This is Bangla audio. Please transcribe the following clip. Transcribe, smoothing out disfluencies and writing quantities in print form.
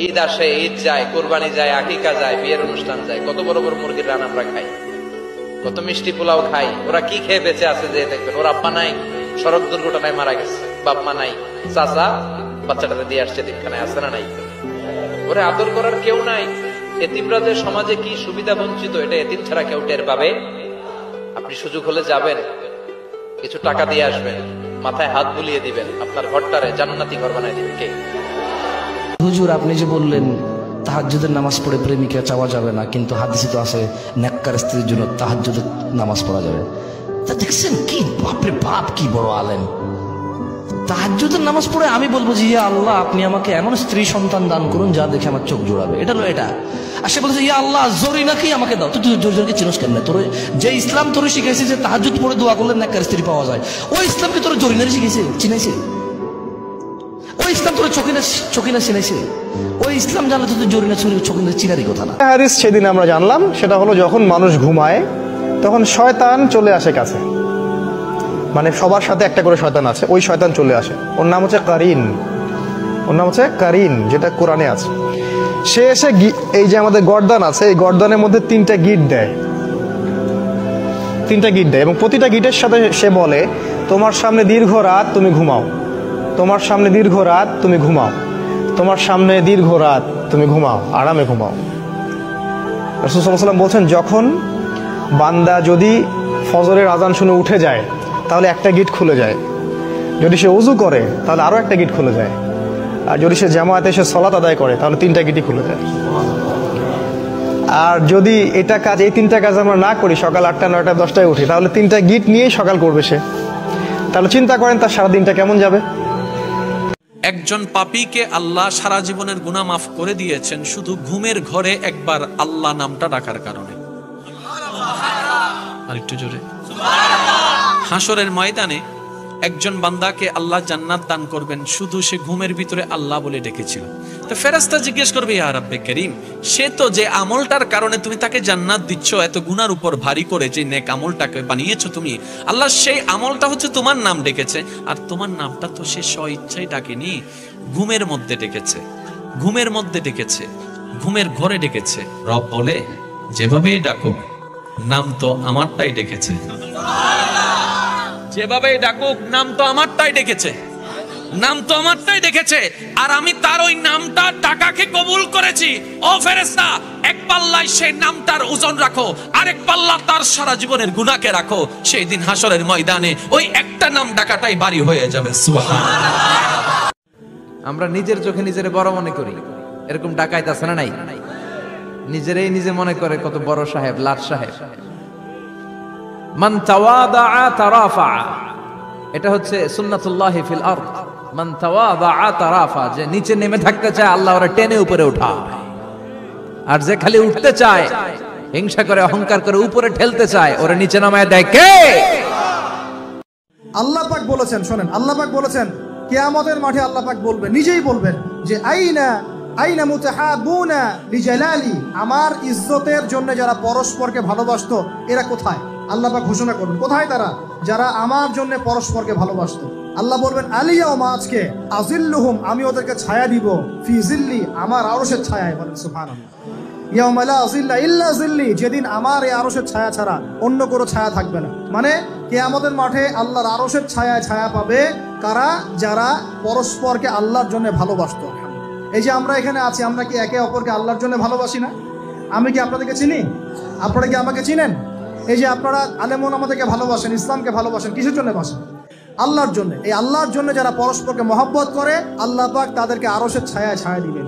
ঈদ আসে, ঈদ যায়, কোরবানি যায়, আকিকা যায়, বিয়ের অনুষ্ঠান যায়, কত বড় বড় মুরগির রান আমরা খাই, কত মিষ্টি পোলাও খাই। ওরা কি খেয়ে বেঁচে আছে যে দেখবেন ওর আব্বা নাই, সড়ক দুর্ঘটনায় মারা গেছে, বাপ মা নাই, চাচা বাচ্চাটাকে দিয়ে আসছে দীক্ষানায়, আছে না নাই? ওরে আদর করার কেউ নাই। এতিমরা যে সমাজে কি সুবিধা বঞ্চিত, এটা এতিম ছাড়া কেউ টের পাবে? আপনি সুযোগ হলে যাবেন, কিছু টাকা দিয়ে আসবেন, মাথায় হাত বুলিয়ে দিবেন, আপনার ঘরটারে জান্নাতি ঘর বানায় দিবেন। কে? হুজুর আপনি যে বললেন তাহাজ্জুদের নামাজ পড়ে প্রেমিকা চাওয়া যাবে না, কিন্তু হাদিসে তো আছে নেককার স্ত্রীর জন্য তাহাজ্জুদের নামাজ পড়া যাবে। তা দেখছেন কি বাপরে বাপ, কি বড় আলেম। তাহাজ্জুদের নামাজ পড়ে আমি বলবো যে ইয়া আল্লাহ আপনি আমাকে এমন স্ত্রী সন্তান দান করুন যা দেখে আমার চোখ জোড়াবে, এটা হলো এটা। আর সে বলছে ইয়া আল্লাহ জরিনাকেই আমাকে দাও। তুই জরিনাকে চিনস কেন? তোর যে ইসলাম তোর শিখাইছে যে তাহাজ্জুদ পড়ে দোয়া করলে নেককার স্ত্রী পাওয়া যায়, ওই ইসলামকে তোর জরিনারে শিখাইছে, চিনাইছে? ওই ইসলাম তোর চকিনা চিনাইছে? ওই ইসলাম জানলে তো জরিনা চকিনা চিনারই কথা না। হাদিস সেদিন আমরা জানলাম, সেটা হলো যখন মানুষ ঘুমায় তখন শয়তান চলে আসে কাছে, মানে সবার সাথে একটা করে শয়তান আছে, ওই শয়তান চলে আসে, ওর নাম হচ্ছে কারিন, ওর নাম হচ্ছে কারিন, যেটা কোরআনে আছে। সে এসে এই যে আমাদের গর্দান আছে, এই গর্দানের মধ্যে তিনটা গিট দেয় এবং প্রতিটা গিটের সাথে সে বলে তোমার সামনে দীর্ঘ রাত, তুমি ঘুমাও, তোমার সামনে দীর্ঘ রাত, তুমি ঘুমাও, তোমার সামনে দীর্ঘ রাত, তুমি ঘুমাও, আরামে ঘুমাও। রাসূল সাল্লাল্লাহু আলাইহি ওয়াসাল্লাম বলছেন যখন বান্দা যদি ফজরের আজান শুনে উঠে যায় তাহলে একটা গিট খুলে যায়, যদি সে ওযু করে তাহলে আরো একটা গিট খুলে যায়, আর যদি সে জামাতে এসে সালাত আদায় করে তাহলে তিনটা গিটই খুলে যায়। আর যদি এই তিনটা কাজ আমরা না করি, সকাল 8টা 9টা 10টায় উঠি, তাহলে তিনটা গিট নিয়েই সকাল করবে সে। তাহলে চিন্তা করেন তার সারা দিনটা কেমন যাবে। একজন পাপীকে আল্লাহ সারা জীবনের গুনাহ মাফ করে দিয়েছেন শুধু ঘুমের ঘরে একবার আল্লাহ নামটা ডাকার কারণে। আরেকটু জোরে সুবহানাল্লাহ। হাসরের ময়দানে একজন বান্দাকে আল্লাহ জান্নাত দান করবেন শুধু সে ঘুমের ভিতরে আল্লাহ বলে ডেকেছিল। তো ফেরেশতা জিজ্ঞেস করবে ইয়া রাব্বে কারীম, সে তো যে আমলটার কারণে তুমি তাকে জান্নাত দিচ্ছ, এত গুনার উপর ভারী করে যে নেক আমলটাকে বানিয়েছো তুমি, আল্লাহ সেই আমলটা হচ্ছে তোমার নাম ডেকেছে, আর তোমার নামটা তো সে স্ব ইচ্ছায় ডাকেনি, ঘুমের মধ্যে ডেকেছে, ঘুমের মধ্যে ডেকেছে, ঘুমের ঘরে ডেকেছে। রব বলে যেভাবেই ডাকো নাম তো আমারটাই ডেকেছে, যেভাবে ডাকুক নাম তো আমারটাই ডেকেছে, নাম তো আমারটাই ডেকেছে, আর আমি তার ওই নামটা টাকাকে কবুল করেছি। ও ফেরেশতা, এক পাল্লায় সেই নামটার ওজন রাখো, আরেক পাল্লা তার সারা জীবনের গুনাহকে রাখো। সেই দিন হাসরের ময়দানে ওই একটা নাম ডাকাটাই ভারী হয়ে যাবে। সুবহানাল্লাহ। আমরা নিজের চোখে নিজের বড় মনে করি, এরকম ডাকাইত আছে না নাই? নিজেরাই নিজে মনে করে কত বড় সাহেব, লাট সাহেব। মান তাওয়াদাআ তারাফা, এটা হচ্ছে সুন্নাতুল্লাহি ফিল আরদ। মান তাওয়াদাআ তারাফা, যে নিচে নেমে থাকতে চায় আল্লাহ ওরে টেনে উপরে উঠায়, আর যে খালি উঠতে চায়, হিংসা করে অহংকার করে উপরে ঠেলতে চায়, ওরে নিচে নামায় দেয় কে? আল্লাহ পাক বলেছেন, শোনেন, আল্লাহ পাক বলেছেন কিয়ামতের মাঠে আল্লাহ পাক বলবেন, নিজেই বলবেন যে আইনা মুতাহাবুনা লিজালালি, আমার ইজ্জতের জন্য যারা পরস্পরকে ভালোবাসতো এরা কোথায়? আল্লাহ পাক ঘোষণা করবেন কোথায় তারা, যারা আমার জন্য পরস্পরকে ভালোবাসতো। আল্লাহ বলবেন আলিয়াউমা, আজকে, আজিল্লুহুম, আমি ওদেরকে ছায়া দিব, ফি জিল্লি, আমার আরশের ছায়ায়। বলেন সুবহানাল্লাহ। ইয়াউমা লা জিল্লা ইল্লা জিল্লি, যেদিন আমার এই আরশের ছায়া ছাড়া অন্য কোনো ছায়া থাকবে না। মানে কিয়ামতের মাঠে আল্লাহর আরশের ছায়ায় ছায়া পাবে কারা? যারা পরস্পরকে আল্লাহর জন্য ভালোবাসতো। এই যে আমরা এখানে আছি, আমরা কি একে অপরকে আল্লাহর জন্য ভালোবাসি না? আমি কি আপনাদেরকে চিনি? আপনারা কি আমাকে চিনেন? এই যে আপনারা আলেমুন আমাদেরকে ভালোবাসেন, ইসলামকে ভালোবাসেন, কিসের জন্য বাসেন? আল্লাহর জন্য। এই আল্লাহর জন্য যারা পরস্পরকে মহব্বত করে, আল্লাহ পাক তাদেরকে আরশের ছায়ায় ছায়া দিবেন।